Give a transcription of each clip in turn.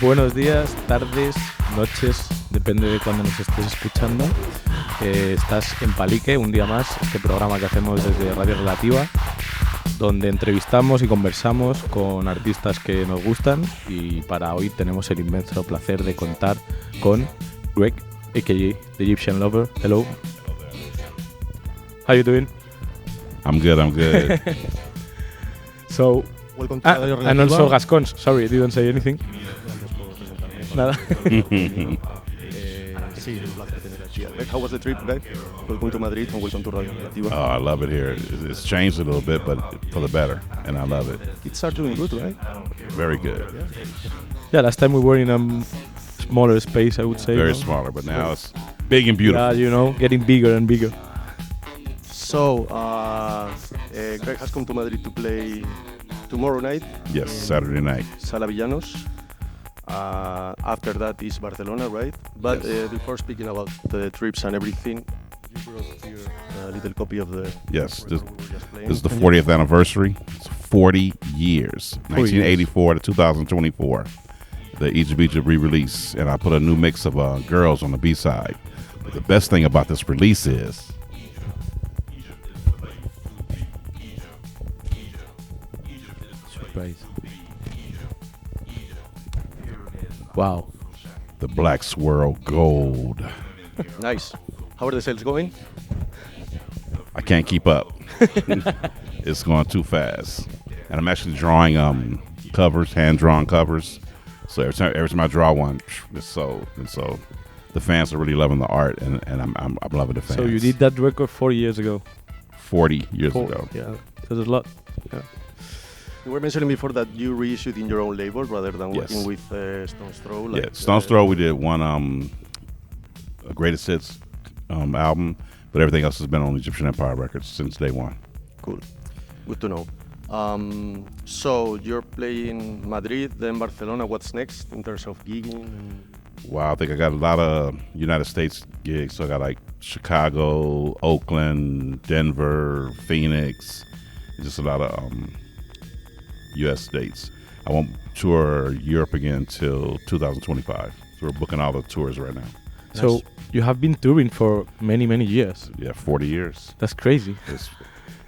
Buenos días, tardes, noches, depende de cuándo nos estés escuchando. Estás en Palique, un día más, este programa que hacemos desde Radio Relativa, donde entrevistamos y conversamos con artistas que nos gustan, y para hoy tenemos el inmenso placer de contar con Greg, a.k.a. The Egyptian Lover. Hello. How you doing? I'm good. So, welcome to Radio and Relativa. also Gascon. Sorry, I didn't say anything. Nada. Sí, un placer tener aquí. How was the trip, Greg? Welcome to Madrid and welcome to Radio Relativa. Oh, I love it here. It's changed a little bit, but for the better, and I love it. Kids are doing good, right? Very good. Yeah, last time we were in a smaller space, I would say. Very smaller, but now it's big and beautiful. Yeah, you know, getting bigger and bigger. So, Greg has come to Madrid to play tomorrow night. Yes, Saturday night. Sala Villanos. After that is Barcelona, right? But Yes. before speaking about the trips and everything, you brought here a little copy of the Yes, record this we were just playing. is the 40th anniversary. It's 40 years, 1984 to 2024. The Egypt re-release, and I put a new mix of girls on the B-side. But the best thing about this release is Surprise. Wow. the Black Swirl Gold. Nice. How are the sales going? I can't keep up. It's going too fast. And I'm actually drawing covers, hand-drawn covers. So every time I draw one, it's sold. And so the fans are really loving the art, and I'm loving the fans. So you did that record 4 years ago. 40 years ago. Yeah, that's a lot. Yeah. You were mentioning before that you reissued in your own label rather than Yes. working with Stone's Throw. Yeah, Stone's Throw, we did one a greatest hits album, but everything else has been on Egyptian Empire Records since day one. Cool. Good to know. So you're playing Madrid, then Barcelona. What's next in terms of gigging? Wow, I think I got a lot of United States gigs. So I got like Chicago, Oakland, Denver, Phoenix, just a lot of U.S. dates. I won't tour Europe again till 2025. So we're booking all the tours right now. So Nice. you have been touring for many, many years. Yeah, 40 years. That's crazy.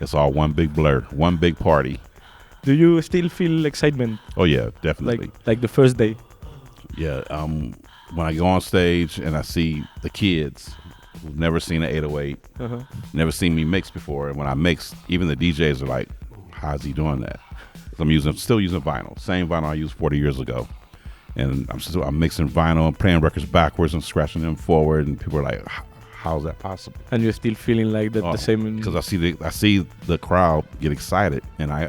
It's all one big blur, one big party. Do you still feel excitement, Oh yeah, definitely. like the first day? Yeah, when I go on stage and I see the kids who've never seen an 808, Uh-huh. never seen me mix before, and when I mix, even the DJs are like, "How's he doing that?" 'Cause I'm still using vinyl, same vinyl I used 40 years ago, and I'm mixing vinyl and playing records backwards and scratching them forward, and people are like, "How's that possible?" And you're still feeling like that the same. Because I see the crowd get excited, and I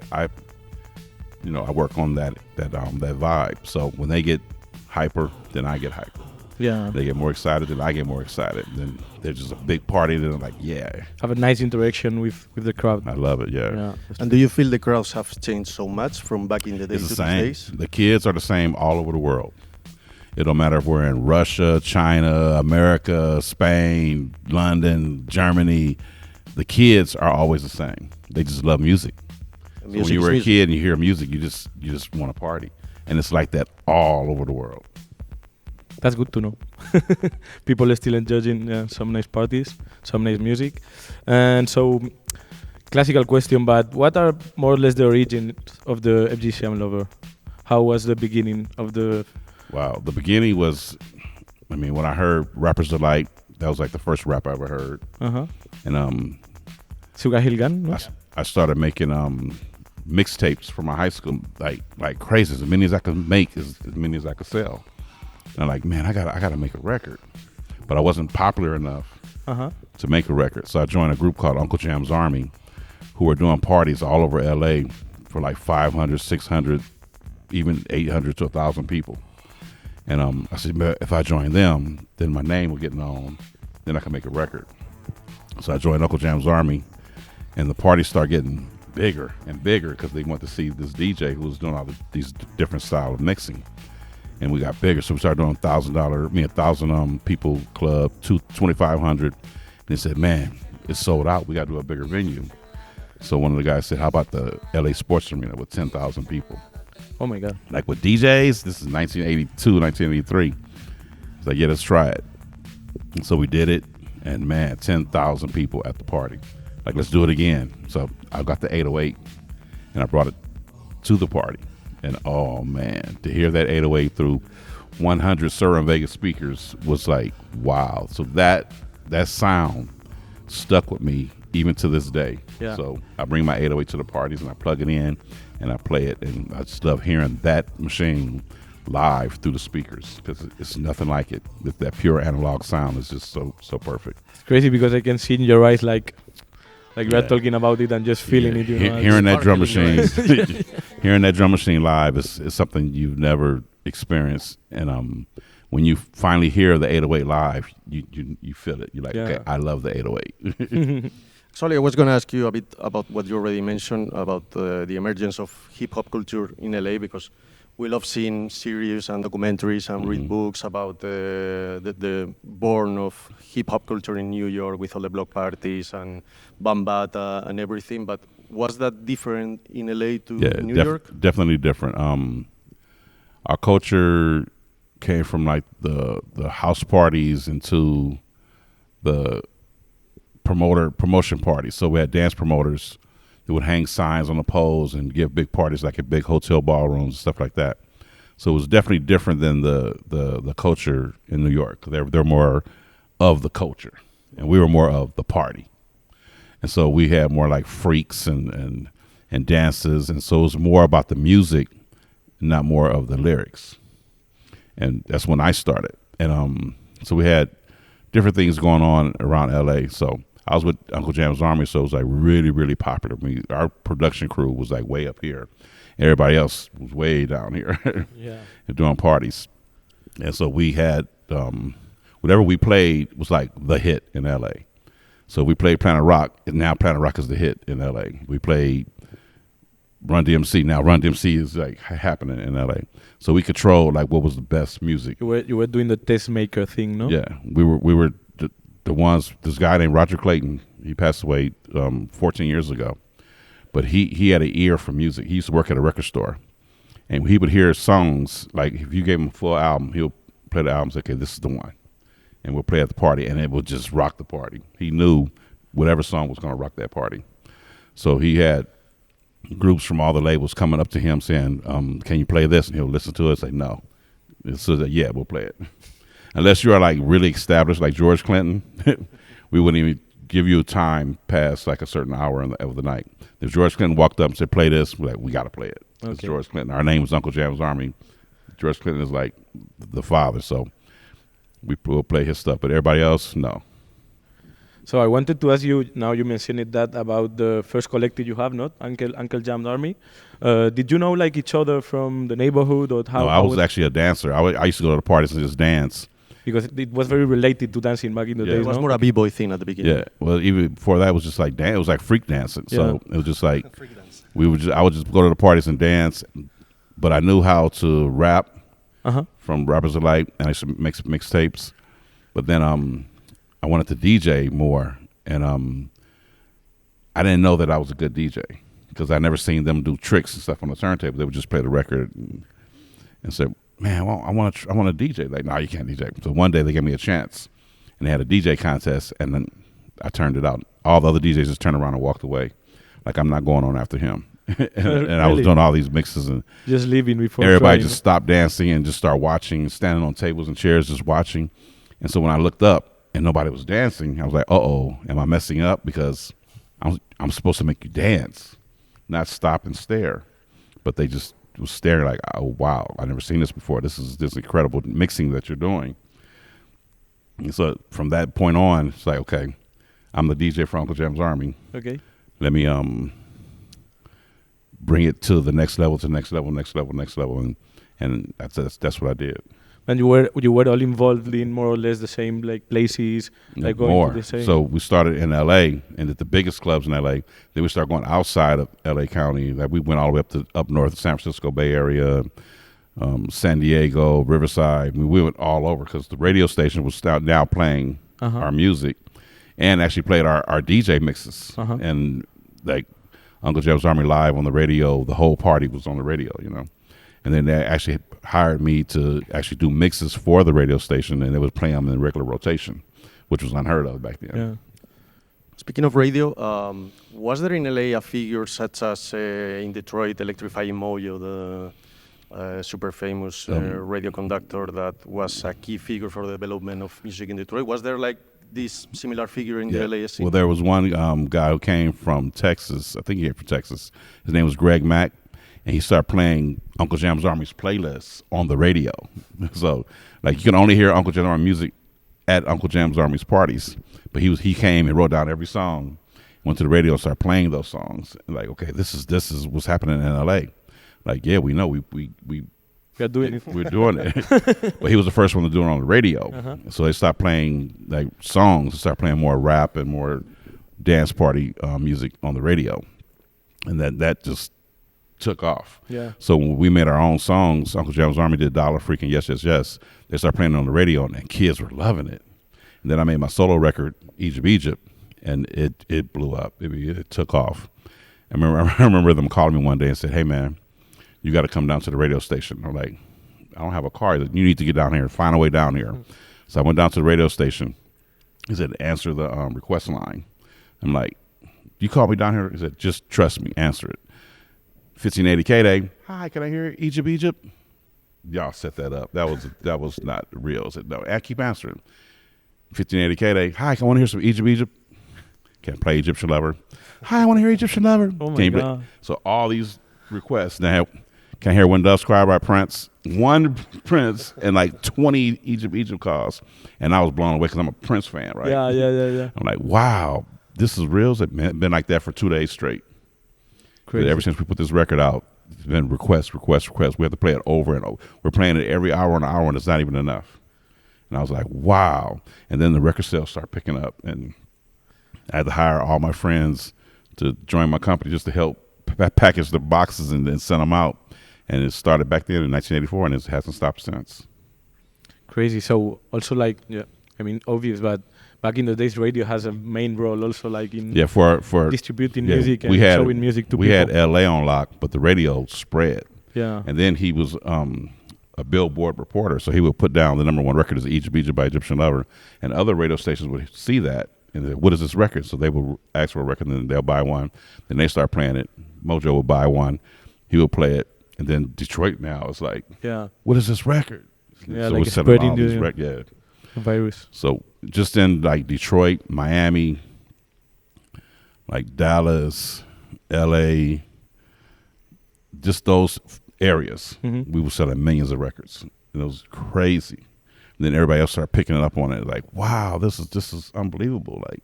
work on that vibe. So when they get hyper, then I get hyper. Yeah. They get more excited, then I get more excited. Then there's just a big party, then I'm like, yeah, Have a nice interaction with the crowd. I love it. Yeah, And do you feel the crowds have changed so much from back in the days it's to the these same. days? The kids are the same all over the world. It don't matter if we're in Russia, China, America, Spain, London, Germany. The kids are always the same. They just love music. So when you were a kid and you hear music, you just want to party, and it's like that all over the world. That's good to know. People are still enjoying some nice parties, some nice music. And so, classical question, but what are more or less the origins of the Egyptian Lover? How was the beginning of the... Wow, the beginning was, when I heard Rapper's Delight, that was like the first rap I ever heard. Uh-huh. And Suga Hilgan, no? I started making mixtapes for my high school, like crazy, as many as I could make, as many as I could sell. And I'm like, man, I gotta make a record, but I wasn't popular enough Uh-huh. to make a record. So I joined a group called Uncle Jam's Army, who were doing parties all over LA for like 500, 600, even 800 to 1,000 people. And I said, if I join them, then my name will get known, then I can make a record. So I joined Uncle Jam's Army, and the parties started getting bigger and bigger because they went to see this DJ who was doing all these different style of mixing. And we got bigger, so we started doing $1,000 people club, 2,500. And they said, man, it's sold out. We got to do a bigger venue. So one of the guys said, how about the LA Sports Arena with 10,000 people? Oh my God. Like with DJs, this is 1982, 1983. It's like, yeah, let's try it. And so we did it, and man, 10,000 people at the party. Like, let's do it again. So I got the 808, and I brought it to the party. And oh man, to hear that 808 through 100 Sur Vegas speakers was like, wow. So that sound stuck with me even to this day. Yeah. So I bring my 808 to the parties and I plug it in and I play it, and I just love hearing that machine live through the speakers because it's nothing like it. That pure analog sound is just so perfect. It's crazy because I can see in your eyes like you are talking about it and just feeling it. You know? Hearing that drum machine, hearing that drum machine live is something you've never experienced. And when you finally hear the 808 live, you feel it. You're like, okay, I love the 808. Actually, I was going to ask you a bit about what you already mentioned about the emergence of hip-hop culture in LA, because we love seeing series and documentaries and read books about the born of hip-hop culture in New York with all the block parties and Bambata and everything. But was that different in LA to New York? Definitely different. Our culture came from like the house parties into the promotion parties. So we had dance promoters who would hang signs on the poles and give big parties like at big hotel ballrooms and stuff like that. So it was definitely different than the culture in New York. They're more of the culture, and we were more of the party. And so we had more like freaks and dances, and so it was more about the music, not more of the lyrics. And that's when I started. And so we had different things going on around LA. So I was with Uncle Jam's Army, so it was like really, really popular. I mean, our production crew was like way up here. Everybody else was way down here doing parties. And so we had, whatever we played was like the hit in LA. So we played Planet Rock, and now Planet Rock is the hit in LA. We played Run DMC. Now Run DMC is like happening in LA. So we controlled like what was the best music. You were doing the test maker thing, no? Yeah, we were the ones. This guy named Roger Clayton, he passed away 14 years ago, but he had an ear for music. He used to work at a record store, and he would hear songs like if you gave him a full album, he'll play the album and say, okay, this is the one, and we'll play at the party, and it would just rock the party. He knew whatever song was going to rock that party. So he had groups from all the labels coming up to him saying, can you play this? And he'll listen to it and say, no. So that, yeah, we'll play it. Unless you are like really established, like George Clinton, we wouldn't even give you a time past like a certain hour of the night. If George Clinton walked up and said, play this, we're like, we got to play it. Okay. It's George Clinton. Our name was Uncle Jam's Army. George Clinton is like the father, so we'll play his stuff. But everybody else, no. So I wanted to ask you, now you mentioned it, that about the first collective you have, not Uncle Jam's Army. Did you know like each other from the neighborhood or how? No, I was actually a dancer. I used to go to the parties and just dance. Because it was very related to dancing back in the days. It was more a b-boy thing at the beginning. Yeah, well, even before that, it was just like it was like freak dancing. So it was just like I would just go to the parties and dance, but I knew how to rap from Rappers Alike, and I used to make some mixtapes. But then I wanted to DJ more, and I didn't know that I was a good DJ because I never seen them do tricks and stuff on the turntable. They would just play the record and say, man, I want to DJ. Like, no, you can't DJ. So one day they gave me a chance, and they had a DJ contest, and then I turned it out. All the other DJs just turned around and walked away. Like, I'm not going on after him. and I was doing all these mixes, and just leaving before everybody just stopped dancing and just started watching, standing on tables and chairs just watching. And so when I looked up and nobody was dancing, I was like, uh-oh, am I messing up? Because I'm supposed to make you dance, not stop and stare. But they just was staring like, oh, wow, I've never seen this before. This is this incredible mixing that you're doing. And so from that point on, it's like, okay, I'm the DJ for Uncle Jam's Army. Okay. Let me bring it to the next level, next level, and that's what I did. And you were all involved in more or less the same like places, like going more. To the same. So we started in LA, and at the biggest clubs in LA. Then we started going outside of LA County. Like we went all the way up north, San Francisco Bay Area, San Diego, Riverside. I mean, we went all over because the radio station was now playing our music, and actually played our DJ mixes. And like Uncle Jam's Army live on the radio, the whole party was on the radio, you know. And then they actually hired me to actually do mixes for the radio station, and they would play them in regular rotation, which was unheard of back then. Yeah. Speaking of radio, was there in LA a figure such as in Detroit, Electrifying Mojo, the super famous radio conductor that was a key figure for the development of music in Detroit? Was there like this similar figure in the LA scene? Well, there was one guy who came from Texas. I think he came from Texas. His name was Greg Mack, and he started playing Uncle Jam's Army's playlists on the radio. So, like, you can only hear Uncle Jam's Army music at Uncle Jam's Army's parties. But he came and wrote down every song, went to the radio and started playing those songs. And like, okay, this is what's happening in LA. Like, yeah, we know we are doing it. We're doing it. But he was the first one to do it on the radio. So they stopped playing like songs and started playing more rap and more dance party music on the radio. And that just took off. Yeah. So when we made our own songs, Uncle Jam's Army did Dollar Freaking Yes, Yes, Yes. They started playing it on the radio and kids were loving it. And then I made my solo record, Egypt, and it blew up. It took off. I remember them calling me one day and said, "Hey man, you got to come down to the radio station." I'm like, "I don't have a car. You need to get down here. Find a way down here." So I went down to the radio station. He said, "Answer the request line." I'm like, "You called me down here?" He said, "Just trust me. Answer it." 1580 Day. "Hi, can I hear Egypt?" Y'all set that up. That was not real. I said, "No, I keep answering." 1580 Day. "Hi, I want to hear some Egypt." Can't play Egyptian Lover. "Hi, I want to hear Egyptian Lover." Oh my God. So all these requests. Now, can I hear When Doves Cry by Prince? One Prince and like 20 Egypt calls. And I was blown away because I'm a Prince fan, right? Yeah. I'm like, wow, this is real. It's been like that for 2 days straight. Crazy. Ever since we put this record out, it's been requests. We have to play it over and over. We're playing it every hour and it's not even enough. And I was like, wow. And then the record sales start picking up. And I had to hire all my friends to join my company just to help package the boxes and then send them out. And it started back then in 1984, and it hasn't stopped since. Crazy. So also like, obvious, but back in the days, radio has a main role also like in for distributing music and showing music to people. We had LA on lock, but the radio spread. Yeah. And then he was a Billboard reporter, so he would put down the number one record is Egypt by Egyptian Lover, and other radio stations would see that and say, "What is this record?" So they would ask for a record, and then they'll buy one. Then they start playing it. Mojo would buy one, he would play it, and then Detroit now is like, "What is this record?" Yeah, so like we're selling all these virus. So just in like Detroit, Miami, like Dallas, LA, just those areas, we were selling millions of records. And it was crazy. And then everybody else started picking it up on it, like, wow, this is unbelievable. Like,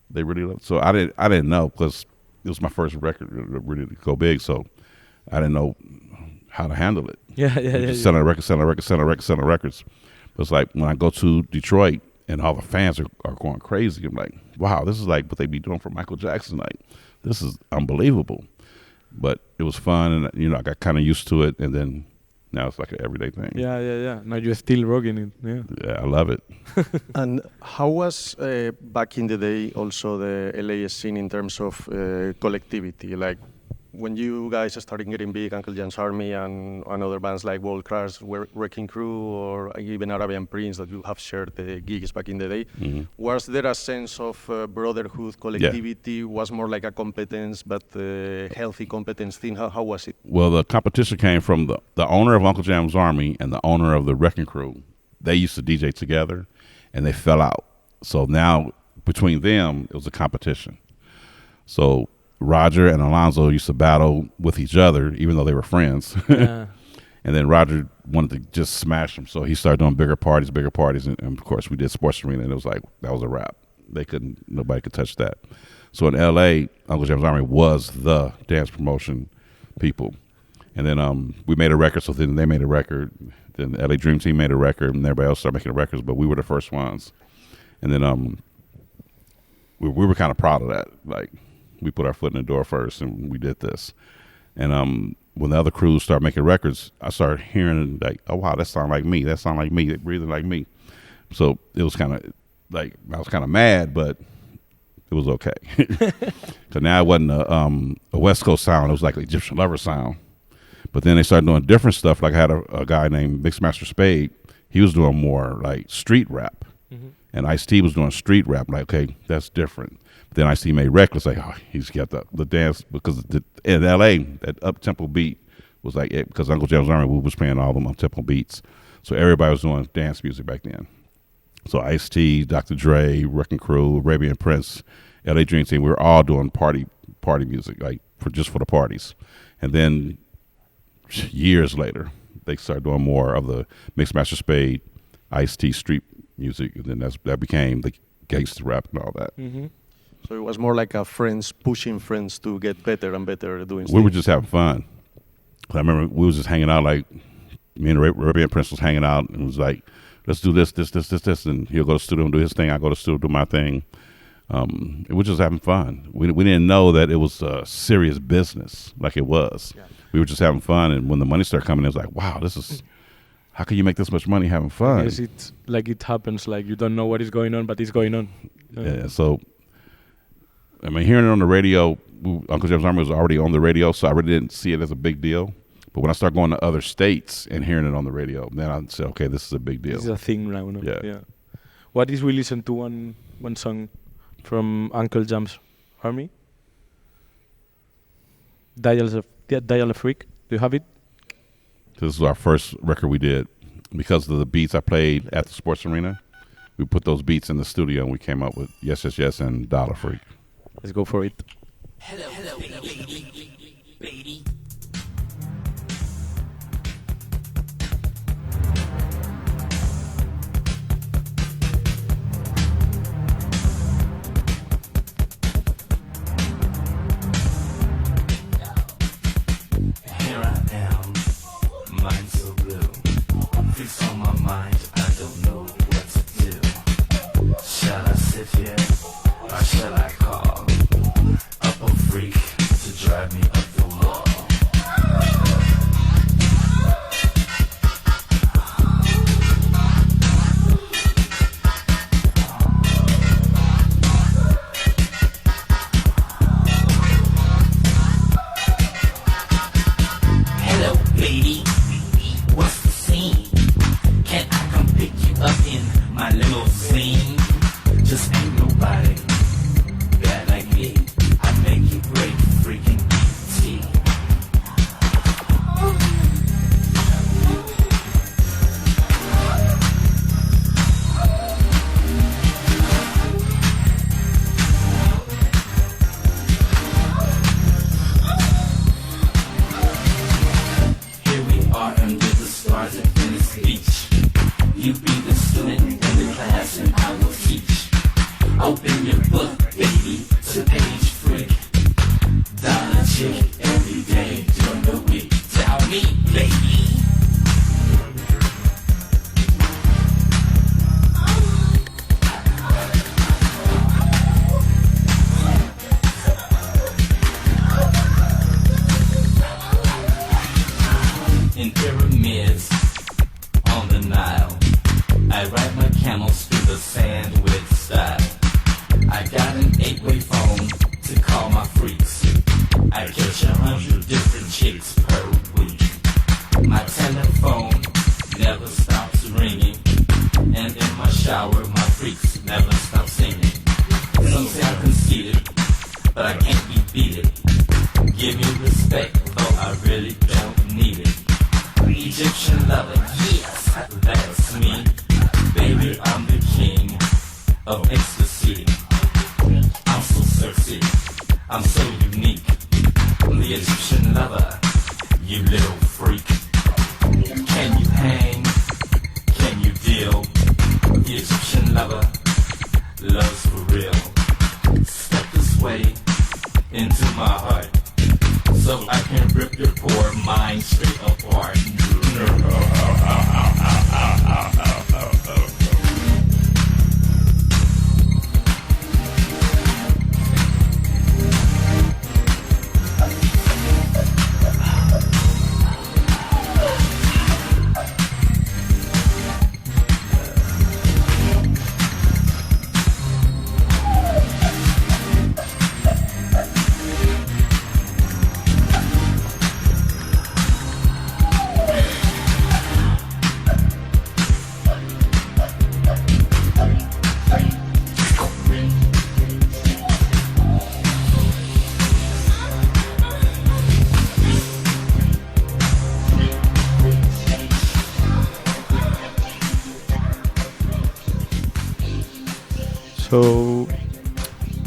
they really love it. So I didn't know, because it was my first record really to go big, so I didn't know how to handle it. Selling records. But it's like when I go to Detroit and all the fans are going crazy, I'm like, wow, this is like what they be doing for Michael Jackson. Like, this is unbelievable. But it was fun, and I got kind of used to it, and then now it's like an everyday thing. Yeah. Now you're still rocking it. Yeah, I love it. And how was back in the day also the LA scene in terms of collectivity? Like when you guys started getting big, Uncle Jam's Army and other bands like World Crash, Wrecking Crew, or even Arabian Prince that you have shared the gigs back in the day, was there a sense of brotherhood, collectivity? Yeah. Was more like a competence, but healthy competence thing? How was it? Well, the competition came from the owner of Uncle Jam's Army and the owner of the Wrecking Crew. They used to DJ together, and they fell out. So now between them, it was a competition. So Roger and Alonzo used to battle with each other, even though they were friends. Yeah. And then Roger wanted to just smash them, so he started doing bigger parties, and of course we did Sports Arena, and it was like, that was a wrap. Nobody could touch that. So in LA, Uncle Jam's Army was the dance promotion people. And then we made a record, so then they made a record. Then the LA Dream Team made a record, and everybody else started making records, but we were the first ones. And then we were kind of proud of that. Like, we put our foot in the door first, and we did this. And when the other crews started making records, I started hearing like, oh wow, that sound like me. That sound like me. They breathing like me. So it was kind of like, I was kind of mad, but it was okay. So now it wasn't a West Coast sound. It was like an Egyptian Lover sound. But then they started doing different stuff. Like I had a guy named Mixmaster Spade. He was doing more like street rap. And Ice-T was doing street rap. I'm like, okay, that's different. But then Ice-T made Reckless. Like, oh, he's got the dance. Because in L.A., that up-tempo beat was like it. Because Uncle Jam's Army, we was playing all them up-tempo beats. So everybody was doing dance music back then. So Ice-T, Dr. Dre, Wrecking Crew, Arabian Prince, L.A. Dream Team, we were all doing party music, like just for the parties. And then years later, they started doing more of the Mixmaster Spade, Ice-T street music, and then that became the gangster rap and all that. So it was more like a friends pushing friends to get better and better doing We were just having fun. I remember we was just hanging out, like me and Arabian Prince was hanging out, and was like, let's do this, and he'll go to the studio and do his thing, I go to the studio, do my thing. We were just having fun. We didn't know that it was a serious business like it was. Yeah. We were just having fun, and when the money started coming, it was like, wow, this is, how can you make this much money having fun? Yes, it's like it happens, like you don't know what is going on, but it's going on. Yeah, so, I mean, hearing it on the radio, Uncle Jam's Army was already on the radio, so I really didn't see it as a big deal. But when I started going to other states and hearing it on the radio, then I said, okay, this is a big deal. This is a thing now, no? Yeah. What is we listen to one song from Uncle Jam's Army? Dial a Freak. Do you have it? This is our first record we did. Because of the beats I played at the sports arena, we put those beats in the studio and we came up with Yes, Yes, Yes and Dial a Freak. Let's go for it. Hello, baby. So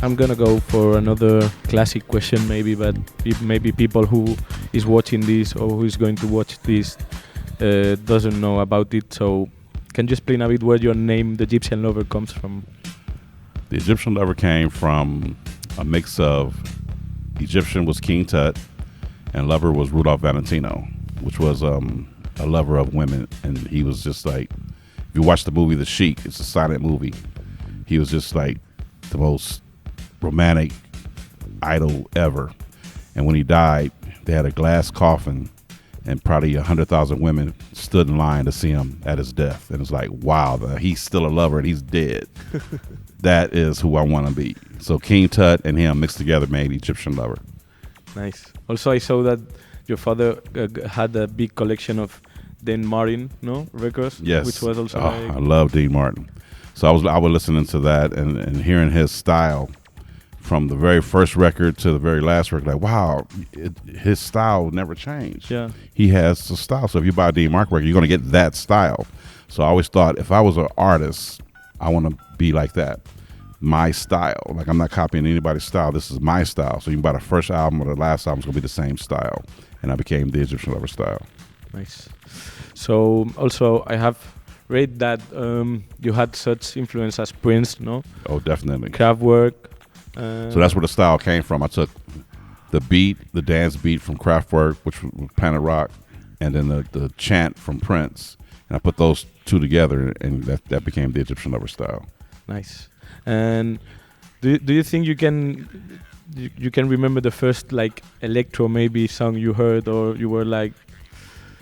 I'm gonna go for another classic question, maybe, but maybe people who is watching this or who is going to watch this doesn't know about it. So can you explain a bit where your name, the Egyptian Lover, comes from? The Egyptian Lover came from a mix of Egyptian was King Tut and Lover was Rudolph Valentino, which was a lover of women. And he was just like, if you watch the movie The Sheik, it's a silent movie. He was just like the most romantic idol ever. And when he died, they had a glass coffin and probably 100,000 women stood in line to see him at his death. And it's like, wow, he's still a lover and he's dead. That is who I want to be. So King Tut and him mixed together made Egyptian Lover. Nice. Also, I saw that your father had a big collection of Dean Martin, records. Yes. Which was also I love Dean Martin. So I was listening to that and hearing his style from the very first record to the very last record. Like, wow, his style never changed. Yeah. He has the style. So if you buy a Dean Martin record, you're going to get that style. So I always thought if I was an artist, I want to be like that. My style. Like, I'm not copying anybody's style. This is my style. So you can buy the first album or the last album, it's going to be the same style. And I became the Egyptian Lover style. Nice. So also I have read that you had such influence as Prince, no? Oh, definitely. Kraftwerk. So that's where the style came from. I took the beat, the dance beat from Kraftwerk, which was Planet Rock, and then the chant from Prince. And I put those two together, and that became the Egyptian Lover style. Nice. And do you think you can remember the first like electro maybe song you heard, or you were like?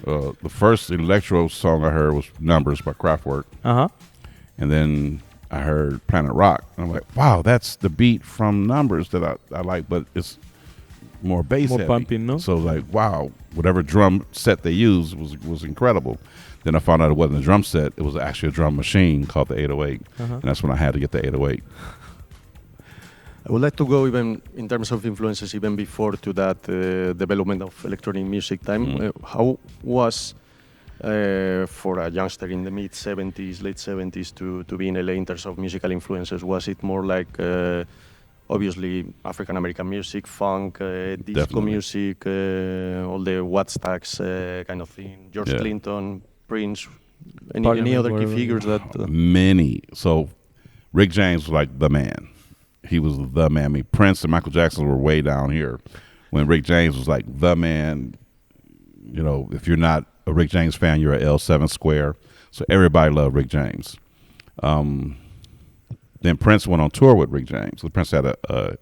The first electro song I heard was Numbers by Kraftwerk. And then I heard Planet Rock. And I'm like, wow, that's the beat from Numbers that I like, but it's more bass More heavy. pumping, no? So like, wow, whatever drum set they used was incredible. Then I found out it wasn't a drum set. It was actually a drum machine called the 808. And that's when I had to get the 808. I would like to go even in terms of influences even before to that development of electronic music time. How was for a youngster in the mid 70s, late 70s to be in LA in terms of musical influences? Was it more like obviously African American music, funk, disco Definitely. music, all the Wattstacks kind of thing, George Clinton, Prince, any other key figures that? Many. So Rick James was like the man. He was the man. I mean, Prince and Michael Jackson were way down here when Rick James was like the man. You know, if you're not a Rick James fan, you're a L7 square. So everybody loved Rick James. Then Prince went on tour with Rick James. So Prince had a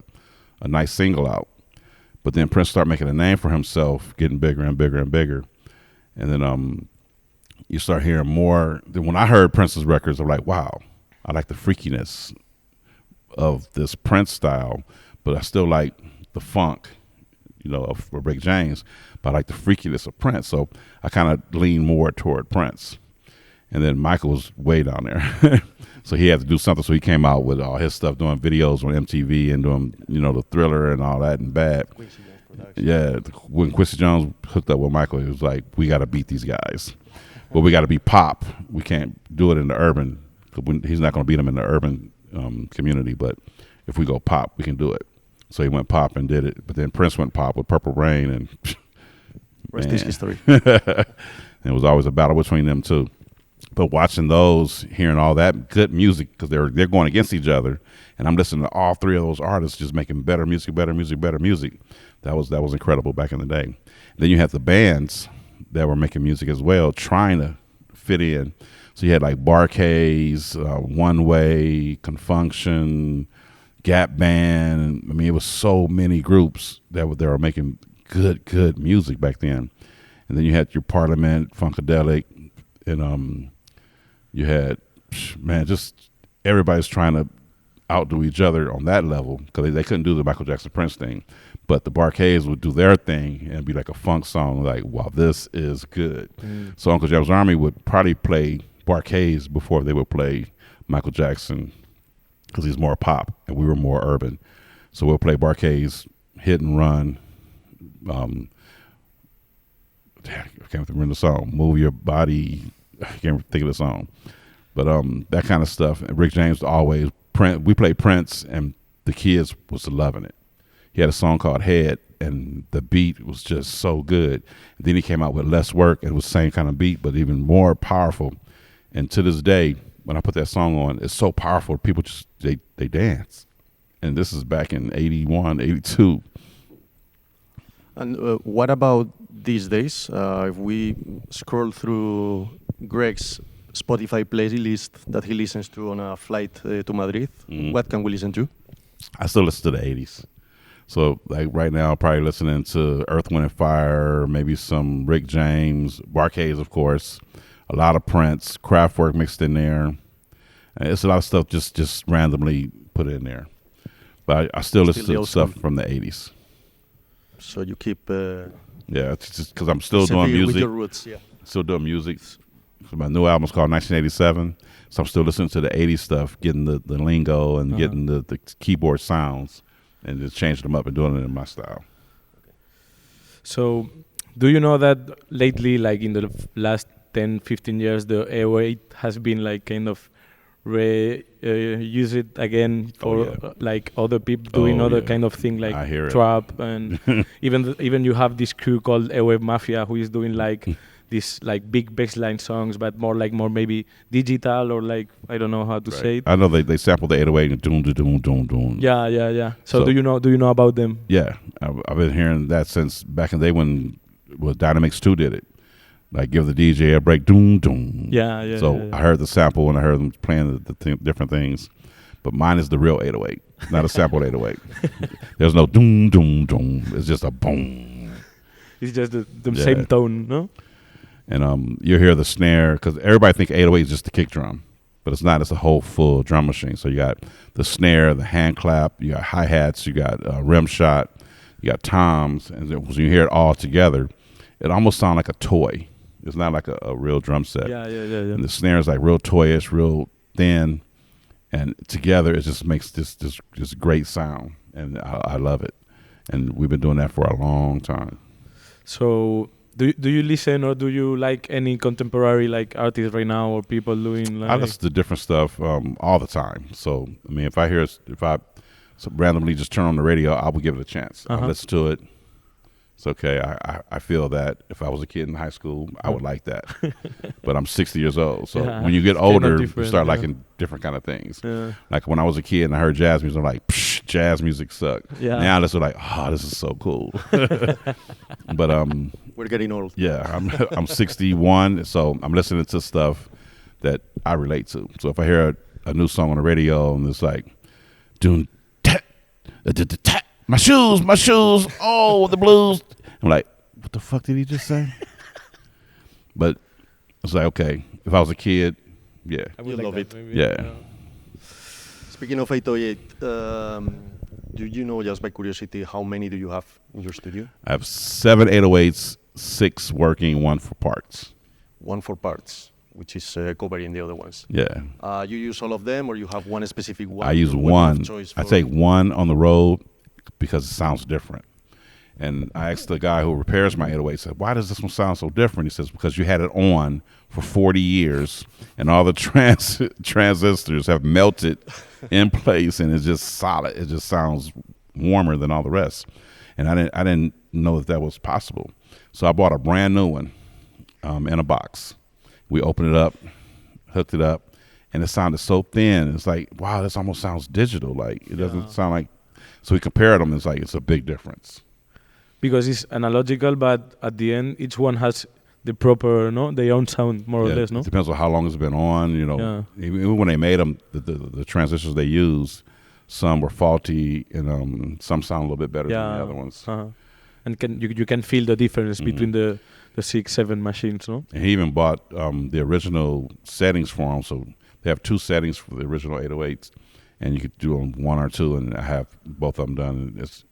nice single out. But then Prince started making a name for himself, getting bigger and bigger and bigger. And then you start hearing more. Then when I heard Prince's records, I'm like, wow, I like the freakiness of this Prince style, but I still like the funk, of Rick James, but I like the freakiness of Prince. So I kind of lean more toward Prince. And then Michael was way down there. So he had to do something. So he came out with all his stuff, doing videos on MTV and doing, the Thriller and all that and Bad. Yeah. When Quincy Jones hooked up with Michael, he was like, we got to beat these guys. But we got to be pop. We can't do it in the urban. He's not going to beat them in the urban community. But if we go pop, we can do it. So he went pop and did it. But then Prince went pop with Purple Rain. And rest is history. It was always a battle between them two. But watching those, hearing all that good music, because they're going against each other, and I'm listening to all three of those artists just making better music. That was incredible back in the day. Then you have the bands that were making music as well, trying to fit in. So you had like Barcades, One Way, Confunction, Gap Band. I mean, it was so many groups that were making good music back then. And then you had your Parliament, Funkadelic, and you had, just everybody's trying to outdo each other on that level because they couldn't do the Michael Jackson Prince thing. But the Barcades would do their thing and be like a funk song, like, wow, this is good. So Uncle Jam's Army would probably play Barcades before they would play Michael Jackson because he's more pop and we were more urban. So we'll play Barcades, Hit and Run. I can't remember the song. Move Your Body. I can't think of the song. But that kind of stuff. And Rick James always We played Prince, and the kids was loving it. He had a song called Head, and the beat was just so good. And then he came out with Less Work, and it was the same kind of beat, but even more powerful. And to this day, when I put that song on, it's so powerful. People just, they dance. And this is back in 81, 82. And what about these days? If we scroll through Greg's Spotify playlist that he listens to on a flight to Madrid, what can we listen to? I still listen to the 80s. So like right now, I'm probably listening to Earth, Wind and Fire, maybe some Rick James, Barcades, of course, a lot of Prince, Kraftwerk mixed in there. And it's a lot of stuff just randomly put in there. But I still listen to stuff from the 80s. So you keep... yeah, it's just because I'm still doing music. With your roots, yeah. Still doing music. So my new album's called 1987. So I'm still listening to the 80s stuff, getting the lingo and getting the keyboard sounds and just changing them up and doing it in my style. So do you know that lately, like in the last 10, 15 years, the 808 has been like kind of use it again for like other people doing other kind of thing like trap and even you have this crew called 808 Mafia who is doing like this like big bassline songs but more maybe digital or like I don't know how to say it. I know they sampled the 808 and doom doom doom doom. Yeah. So do you know about them? Yeah, I've been hearing that since back in the day when Dynamics 2 did it. Like give the DJ a break, doom doom. Yeah. So I heard the sample when I heard them playing the different things, but mine is the real 808, not a sampled 808. There's no doom doom doom. It's just a boom. It's just the same tone, no? And you hear the snare because everybody think 808 is just the kick drum, but it's not. It's a whole full drum machine. So you got the snare, the hand clap, you got hi hats, you got rim shot, you got toms, and then when you hear it all together, it almost sounds like a toy. It's not like a real drum set. Yeah. And the snare is like real toyish, real thin, and together it just makes this great sound, and I love it. And we've been doing that for a long time. So do you listen or do you like any contemporary like artists right now or people doing like? I listen to different stuff all the time. So I mean, if I randomly just turn on the radio, I will give it a chance. I'll listen to it. It's okay. I feel that if I was a kid in high school, I would like that. But I'm 60 years old. So when you get older, you start liking different kind of things. Yeah. Like when I was a kid and I heard jazz music, I'm like, psh, jazz music sucked. Yeah. Now I listen like, oh, this is so cool. But we're getting old. Yeah, I'm 61, so I'm listening to stuff that I relate to. So if I hear a new song on the radio and it's like, doom, tat, tat, my shoes, oh, the blues. I'm like, what the fuck did he just say? But it's like, okay, if I was a kid, yeah. I would love it. Maybe. Yeah. Speaking of 808, do you know, just by curiosity, how many do you have in your studio? I have 7 808s, 6 working, 1 for parts. 1 for parts, which is covering the other ones. Yeah. You use all of them or you have one specific one? I use one. I take one on the road because it sounds different. And I asked the guy who repairs my 808, I said, why does this one sound so different? He says, because you had it on for 40 years and all the transistors have melted in place and it's just solid. It just sounds warmer than all the rest. And I didn't know that was possible. So I bought a brand new one in a box. We opened it up, hooked it up, and it sounded so thin. It's like, wow, this almost sounds digital. Like it doesn't sound like. So we compared them. It's like it's a big difference. Because it's analogical, but at the end, each one has the proper, their own sound, more or less, no? It depends on how long it's been on, Even when they made them, the transistors they used, some were faulty, and some sound a little bit better than the other ones. And you can feel the difference between the 6, 7 machines, no? And he even bought the original settings for them, so they have 2 settings for the original 808s, and you could do them 1 or 2, and I have both of them done, and it's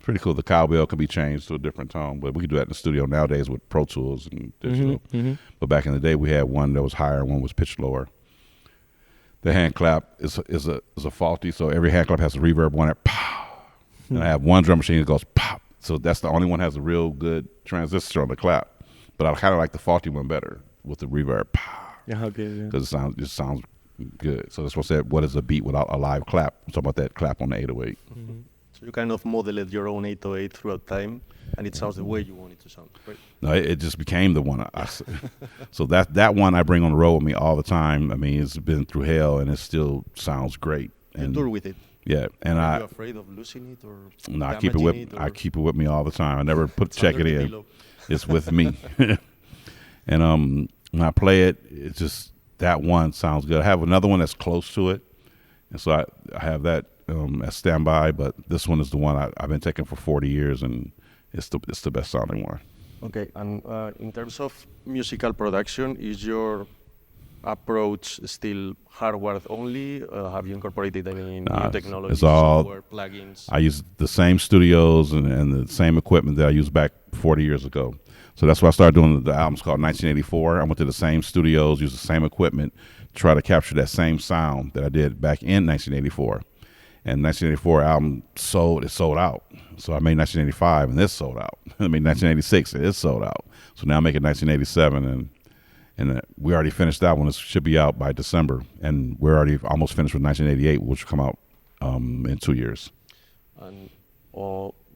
pretty cool. The cowbell can be changed to a different tone, but we can do that in the studio nowadays with Pro Tools and digital. But back in the day, we had one that was higher, one was pitched lower. The hand clap is a faulty, so every hand clap has a reverb on it. Pow! And I have one drum machine that goes pop. So that's the only one that has a real good transistor on the clap. But I kind of like the faulty one better with the reverb. Pow! Yeah, okay. Because it sounds Good. So that's what I said. What is a beat without a live clap? I'm talking about that clap on the 808. Mm-hmm. So you kind of modeled your own 808 throughout time, and it sounds the way you want it to sound, right? No, it just became the one. So that one I bring on the road with me all the time. I mean, it's been through hell, and it still sounds great. You And tour with it. yeah, and Are you afraid of losing it or no, I keep it with damaging I keep it with me all the time. I never check it under the in. pillow? It's with me. And when I play it, it's just that one sounds good. I have another one that's close to it, and so I have that as standby. But this one is the one I've been taking for 40 years, and it's the best sounding one. Okay, and in terms of musical production, is your approach still hardware only? Have you incorporated any Nah, new technology, it's all- software, plugins? I use the same studios and the same equipment that I used back 40 years ago. So that's why I started doing the albums called 1984. I went to the same studios, used the same equipment, to try to capture that same sound that I did back in 1984. And 1984 album sold out. So I made 1985 and this sold out. I made 1986 and it sold out. So now I'm making 1987 and we already finished that one. It should be out by December. And we're already almost finished with 1988, which will come out in 2 years. And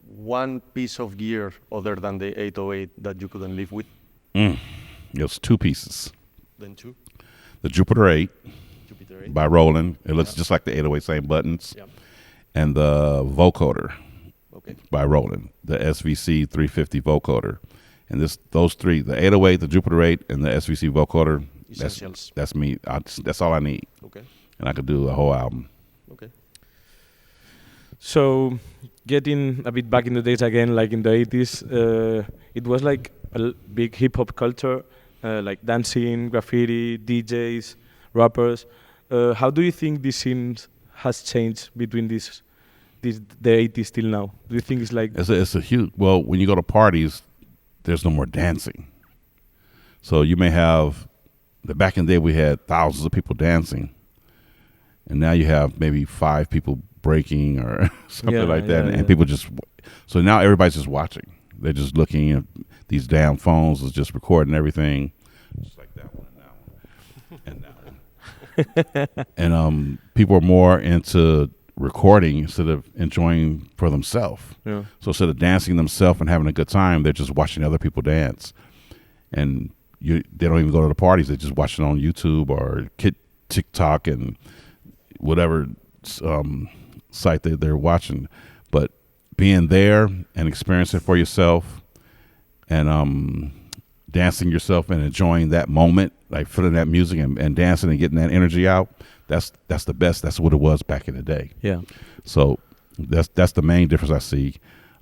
one piece of gear other than the 808 that you couldn't live with, It was 2 pieces. then two, The Jupiter 8 Jupiter 8. by Roland. It looks just like the 808, same buttons. Yeah. And the vocoder Okay. by Roland, the SVC 350 vocoder. And those 3, the 808, the Jupiter 8, and the SVC vocoder, Essentials. that's me. That's all I need. Okay. And I could do a whole album. Okay. So, getting a bit back in the days again, like in the 80s, it was like a big hip hop culture, like dancing, graffiti, DJs, rappers. How do you think this scene has changed between the 80s till now? Do you think it's like It's a huge. Well, when you go to parties, there's no more dancing. So you may have back in the day we had thousands of people dancing, and now you have maybe 5 people breaking or something like that, and people just. So now everybody's just watching. They're just looking at these damn phones is just recording everything, just like that one and that one and that one. And people are more into recording instead of enjoying for themselves. Yeah. So instead of dancing themselves and having a good time, they're just watching other people dance. And they don't even go to the parties. They just watch it on YouTube or TikTok and whatever site they're watching. But being there and experiencing it for yourself and dancing yourself and enjoying that moment, like feeling that music and dancing and getting that energy out, that's the best. That's what it was back in the day. Yeah. So that's the main difference I see.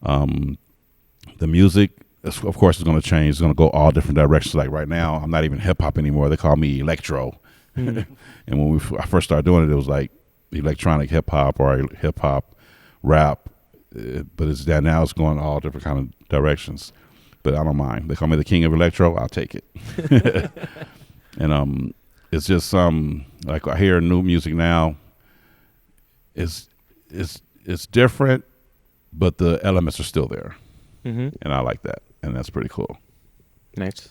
The music, of course, is going to change. It's going to go all different directions. Like right now, I'm not even hip hop anymore. They call me Electro. And when I first started doing it, it was like electronic hip hop or hip hop rap. But it's that now it's going all different kind of directions. But I don't mind. They call me the king of electro. I'll take it. And it's just like I hear new music now. It's different, but the elements are still there, Mm-hmm. and I like that, and that's pretty cool. Nice.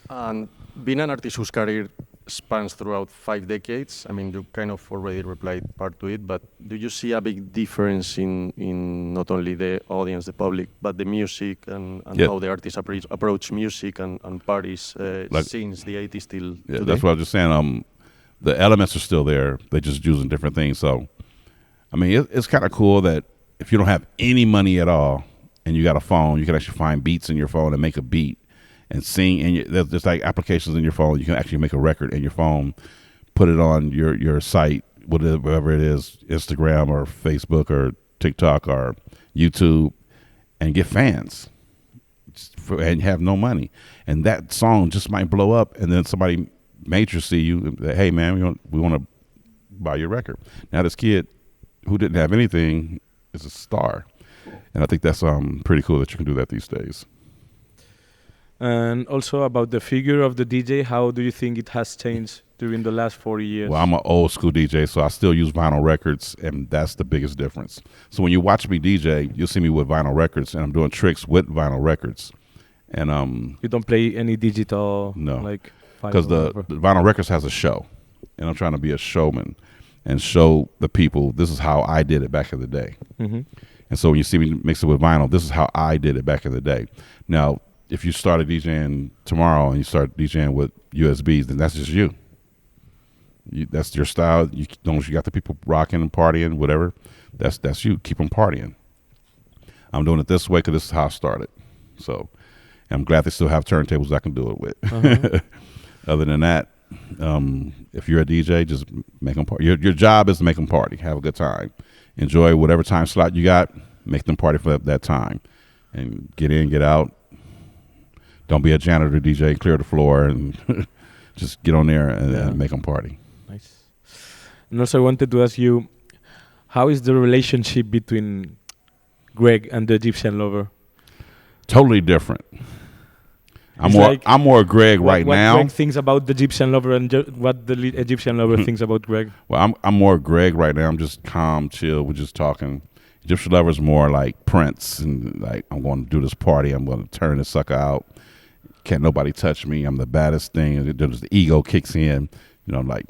And being an artist whose career spans throughout 5 decades, I mean, you kind of already replied part to it, but do you see a big difference in not only the audience, the public, but the music and Yeah. how the artists approach music and parties Like- since the 80s till Yeah, today? that's what I was just saying. The elements are still there. They're just using different things. So, I mean, it's kind of cool that if you don't have any money at all and you got a phone, you can actually find beats in your phone and make a beat and sing. And there's like applications in your phone. You can actually make a record in your phone, put it on your site, whatever it is, Instagram or Facebook or TikTok or YouTube, and get fans and have no money. And that song just might blow up, and then somebody major see you and say, hey, man, we want to buy your record. Now this kid who didn't have anything is a star. And I think that's pretty cool that you can do that these days. And also about the figure of the DJ, how do you think it has changed during the last 40 years? Well, I'm an old school DJ, so I still use vinyl records, and that's the biggest difference. So when you watch me DJ, you'll see me with vinyl records, and I'm doing tricks with vinyl records. And You don't play any digital, No. like because the vinyl records has a show. and I'm trying to be a showman and show the people this is how I did it back in the day. Mm-hmm. And so when you see me mix it with vinyl, this is how I did it back in the day. Now, if you started DJing tomorrow and you start DJing with USBs, then that's just you. That's your style. As long as you got the people rocking and partying, whatever, that's you. Keep them partying. I'm doing it this way because this is how I started. So I'm glad they still have turntables I can do it with. Uh-huh. Other than that, if you're a DJ, just make them party. Your job is to make them party, have a good time. Enjoy whatever time slot you got, make them party for that time. And get in, get out. Don't be a janitor DJ, clear the floor, and just get on there and make them party. Nice. And also I wanted to ask you, how is the relationship between Greg and the Egyptian lover? Totally different. I'm more Greg right now. What Greg thinks about the Egyptian lover and what the Egyptian lover thinks about Greg? Well, I'm more Greg right now. I'm just calm, chill. We're just talking. Egyptian lover is more like Prince, and like I'm going to do this party. I'm going to turn this sucker out. Can't nobody touch me. I'm the baddest thing. And the ego kicks in. You know, I'm like,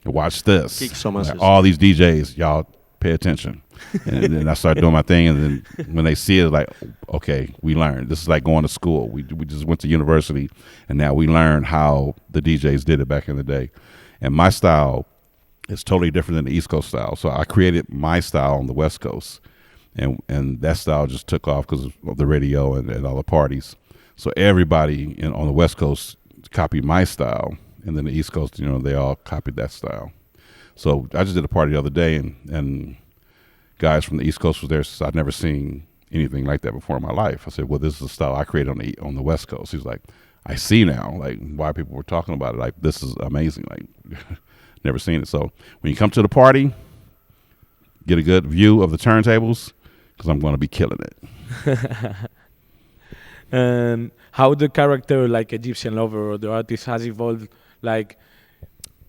watch this. Like, all these DJs, y'all pay attention. And then I start doing my thing, and then when they see it, like, okay, we learned. This is like going to school. We just went to university, and now we learned how the DJs did it back in the day. And my style is totally different than the East Coast style. So I created my style on the West Coast, and that style just took off because of the radio and all the parties. So everybody on the West Coast copied my style, and then the East Coast, they all copied that style. So I just did a party the other day, and guys from the East Coast was there. I'd never seen anything like that before in my life. I said, well, this is the style I created on the West Coast. He's like, I see now, like, why people were talking about it. Like, this is amazing. Like, never seen it. So when you come to the party, get a good view of the turntables, because I'm going to be killing it. And how the character, like Egyptian lover or the artist, has evolved? Like,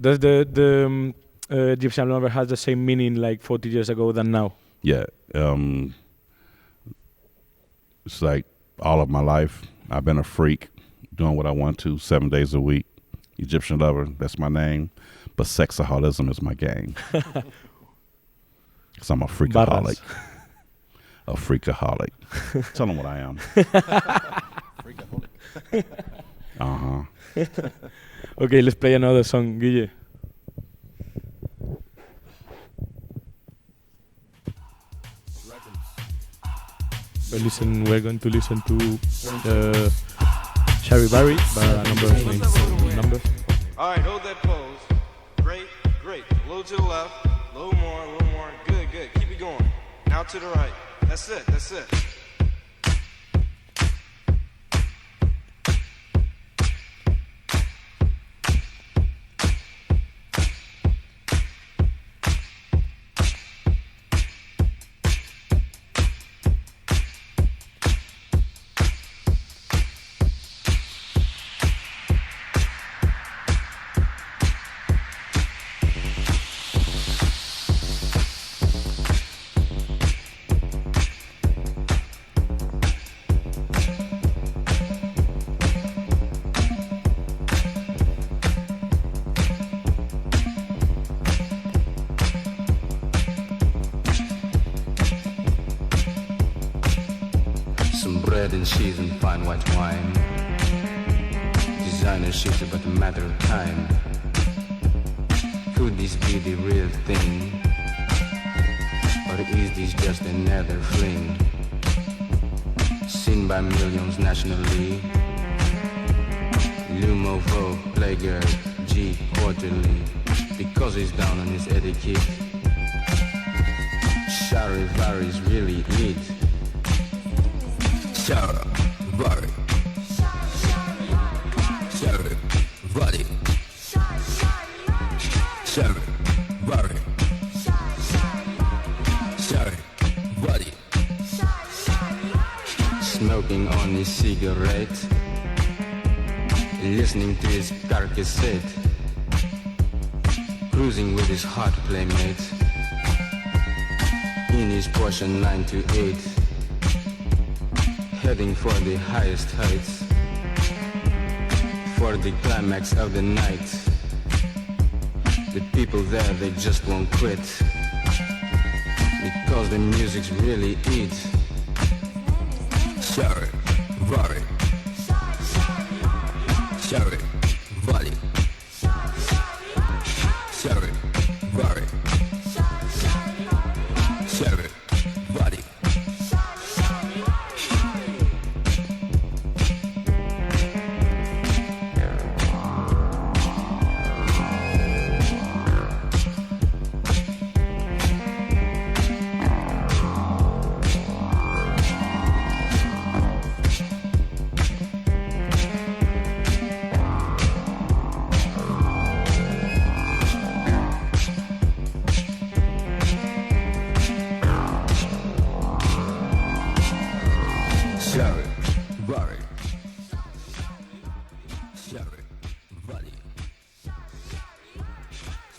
does the Egyptian lover has the same meaning like 40 years ago than now? Yeah. It's like all of my life, I've been a freak, doing what I want to 7 days a week. Egyptian lover, that's my name. But sexaholism is my game. Because I'm a freakaholic. A freakaholic. Tell them what I am. Freakaholic. Uh-huh. Okay, let's play another song, Guille. We're going to listen to Sherry Barry by a number of numbers. All right, hold that pose. Great. A little to the left, a little more. Good. Keep it going. Now to the right. That's it. Bread and cheese and fine white wine. Designer shit, but a matter of time. Could this be the real thing? Or is this just another fling? Seen by millions nationally. Lumo Vogue, Playgirl, G quarterly. Because he's down on his etiquette. Charivaris really lit. Charivari. Charivari. Charivari. Charivari. Smoking on his cigarette, listening to his car cassette, cruising with his hot playmate, in his Porsche 928, heading for the highest heights, for the climax of the night. The people there, they just won't quit, because the music's really it. Shout it, roar it. Shout it, volley. Shout it, roar it. Shout it, volley. Shout it, roar it. Shout it, volley.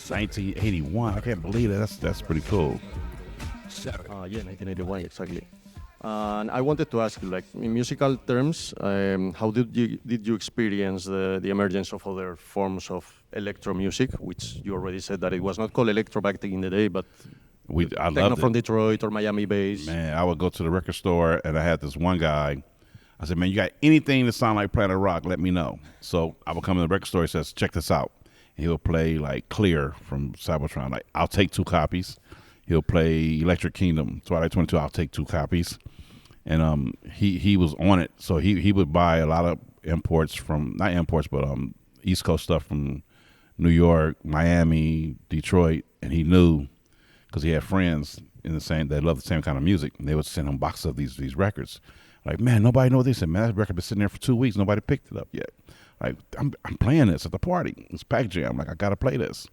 1981. I can't believe that. That's pretty cool. Shout it. Yeah, 1981, exactly. And I wanted to ask you, like, in musical terms, how did you experience the emergence of other forms of electro music, which you already said that it was not called electro back in the day, but I techno loved from it. Detroit or Miami bass. Man, I would go to the record store and I had this one guy. I said, man, you got anything that sound like Planet Rock, let me know. So I would come to the record store, he says, check this out. And he would play like Clear from Cybertron, like, I'll take 2 copies. He'll play Electric Kingdom, Twilight 22, I'll take 2 copies. And he was on it. So he would buy a lot of imports from, not imports, but East Coast stuff from New York, Miami, Detroit. And he knew, because he had friends in the same, that loved the same kind of music. And they would send him boxes of these records. Like, man, nobody knows this. And man, that record been sitting there for 2 weeks. Nobody picked it up yet. Like, I'm playing this at the party. It's Pack Jam. Like, I got to play this.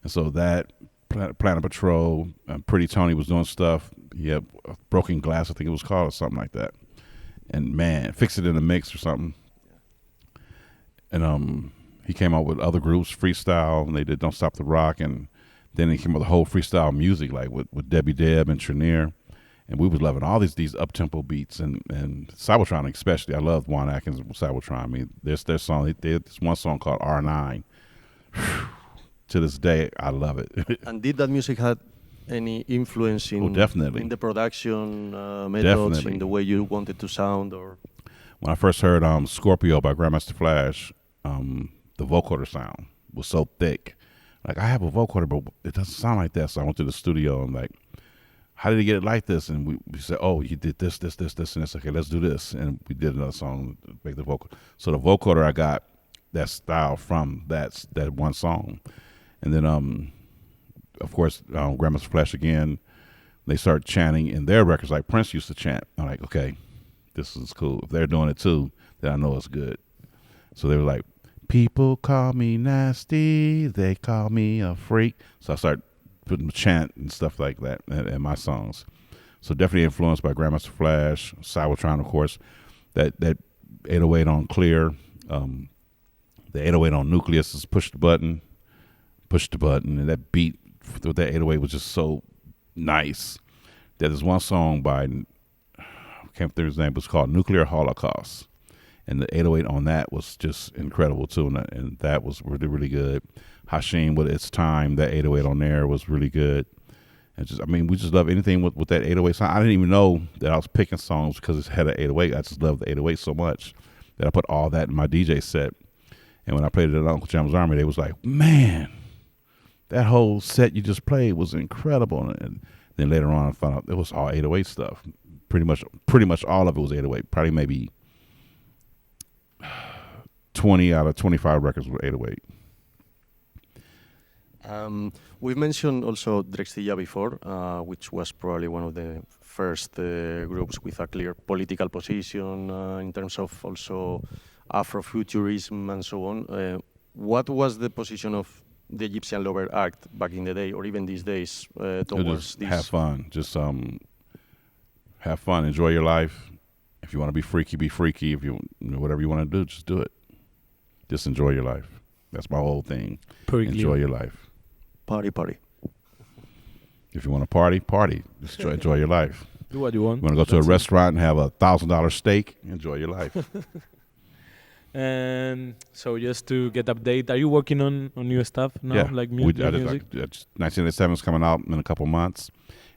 And so that, Planet Patrol, Pretty Tony was doing stuff. He had Broken Glass, I think it was called, or something like that. And man, Fix It in the Mix or something. And he came out with other groups, Freestyle, and they did Don't Stop the Rock. And then he came up with the whole freestyle music, like with Debbie Deb and Trenier. And we was loving all these up-tempo beats. And Cybertron especially. I loved Juan Atkins and Cybertron. I mean, their song, they did this one song called R9. To this day, I love it. And did that music have any influence in, definitely. in the production methods, Definitely. in the way you wanted to sound? Or When I first heard Scorpio by Grandmaster Flash, the vocoder sound was so thick. Like, I have a vocoder, but it doesn't sound like that. So I went to the studio and like, how did he get it like this? And we said, oh, you did this, and this. Okay, let's do this. And we did another song to make the vocal. So the vocoder, I got that style from that one song. And then, of course, Grandmaster Flash again, they start chanting in their records like Prince used to chant. I'm like, okay, this is cool. If they're doing it too, then I know it's good. So they were like, people call me nasty, they call me a freak. So I started putting chant and stuff like that in my songs. So definitely influenced by Grandmaster Flash, Cybertron, of course. That 808 on Clear, the 808 on Nucleus is Push the Button, and that beat with that 808 was just so nice. There's one song by, I can't remember his name, but it's called Nuclear Holocaust. And the 808 on that was just incredible too, and that was really, really good. Hashim with Its Time, that 808 on there was really good. And just, I mean, we just love anything with that 808 song. I didn't even know that I was picking songs because it had an 808. I just love the 808 so much that I put all that in my DJ set. And when I played it at Uncle Jam's Army, they was like, man, that whole set you just played was incredible. And then later on, I found out it was all 808 stuff. Pretty much all of it was 808. Probably maybe 20 out of 25 records were 808. We've mentioned also Drextilla before, which was probably one of the first groups with a clear political position in terms of also Afrofuturism and so on. What was the position of the Egyptian Lover Act back in the day, or even these days, towards this? Have fun. Just have fun. Enjoy your life. If you want to be freaky, be freaky. If you whatever you want to do, just do it. Just enjoy your life. That's my whole thing. Enjoy your life. Party. If you want to party. Just enjoy your life. Do what you want. You want to go to a restaurant and have $1,000 steak? Enjoy your life. And so just to get update, are you working on new stuff now? Yeah, Like we, I did, music? 1987 is coming out in a couple months,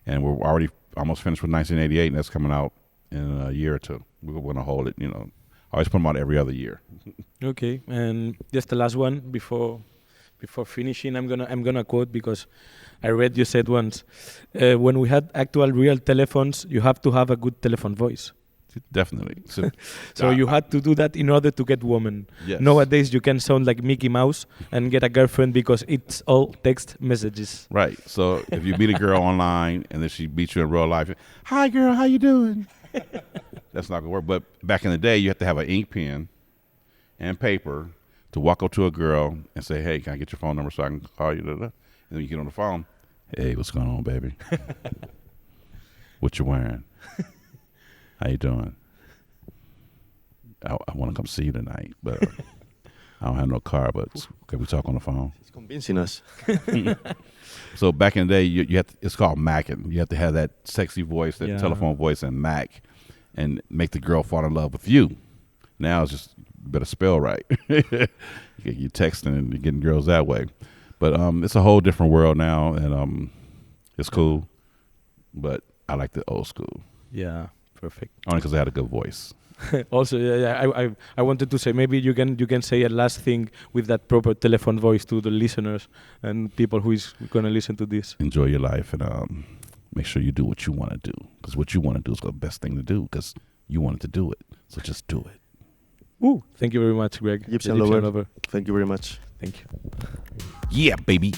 and we're already almost finished with 1988, and that's coming out in a year or two. We're going to hold it, I always put them out every other year. Okay, and just the last one before finishing, I'm gonna quote, because I read you said once, when we had actual real telephones, you have to have a good telephone voice. Definitely. So you had to do that in order to get woman. Yes. Nowadays you can sound like Mickey Mouse and get a girlfriend because it's all text messages. Right. So if you meet a girl online and then she meets you in real life, hi girl, how you doing? That's not gonna work. But back in the day, you have to have an ink pen and paper to walk up to a girl and say, hey, can I get your phone number so I can call you? And then you get on the phone. Hey, what's going on, baby? What you wearing? How you doing? I want to come see you tonight, but I don't have no car, but can we talk on the phone? He's convincing us. So back in the day, you have to, it's called Macking. You have to have that sexy voice, that Yeah. telephone voice, and Mac, and make the girl fall in love with you. Now it's just you better spell right. You're texting and you're getting girls that way, but it's a whole different world now, and it's cool. But I like the old school Yeah, perfect. only because I had a good voice. Also, I wanted to say, maybe you can say a last thing with that proper telephone voice to the listeners and people who is gonna listen to this. Enjoy your life and make sure you do what you want to do, because what you want to do is the best thing to do, because you wanted to do it. So just do it. Woo! Thank you very much, Greg. Gypsy The Lover. Thank you very much. Thank you. Yeah, baby.